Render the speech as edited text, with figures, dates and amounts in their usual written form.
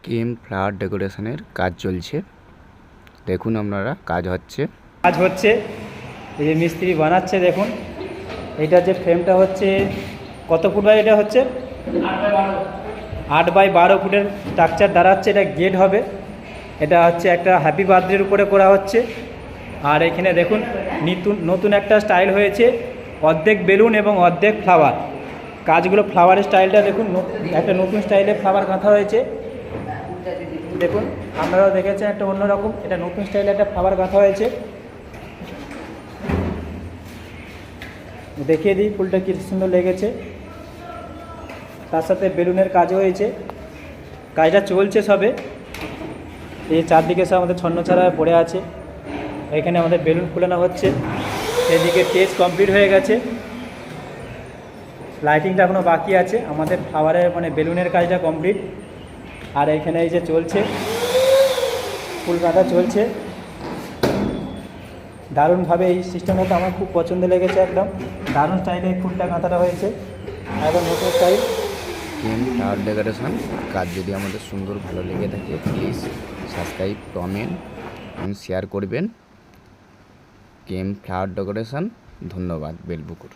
কেম flower ডেকোরেশনের কাজ চলছে। দেখুন আপনারা কাজ হচ্ছে। এই যে মিস্ত্রি বানাচ্ছে দেখুন। এটা যে ফ্রেমটা হচ্ছে কত ফুট বাই এটা হচ্ছে 8x12 ফুটের স্ট্রাকচার দাঁড়াচ্ছে। এটা গেট হবে। এটা হচ্ছে একটা হ্যাপি বার্থডের উপরে করা হচ্ছে। আর এখানে দেখুন নতুন একটা স্টাইল হয়েছে, অর্ধেক বেলুন এবং অর্ধেক ফ্লাওয়ার। কাজগুলো ফ্লাওয়ারের স্টাইলটা দেখুন, একটা নতুন স্টাইলে ফ্লাওয়ার গাঁথা হয়েছে। দেখুন আপনারাও দেখেছেন একটা অন্যরকম, এটা নতুন স্টাইলে একটা ফ্লাওয়ার গাঁথা হয়েছে। দেখিয়ে দিই ফুলটা কি সুন্দর লেগেছে। তার সাথে বেলুনের কাজও হয়েছে। কাজটা চলছে সবে। এই চারদিকে সব আমাদের ছন্ন ছাড়া পড়ে আছে। এখানে আমাদের বেলুন ফুলানো হচ্ছে। এদিকে টেজ কমপ্লিট হয়ে গেছে। লাইটিংটা এখনও বাকি আছে। আমাদের ফ্লাওয়ারের বেলুনের কাজটা কমপ্লিট। আর এখানে এই যে চলছে ফুল গাঁথা চলছে দারুণভাবে। এই সিস্টেমটা আমার খুব পছন্দ লেগেছে। একদম দারুণ স্টাইলে এই ফুলটা গাঁথাটা হয়েছে, একদম নতুন স্টাইল। কেম ফ্লাওয়ার ডেকোরেশন কাজ যদি আমাদের সুন্দর ভালো লেগে থাকে, প্লিজ সাবস্ক্রাইব, কমেন্ট এবং শেয়ার করবেন। কেম ফ্লাওয়ার ডেকোরেশন। ধন্যবাদ। বেলপুকুর।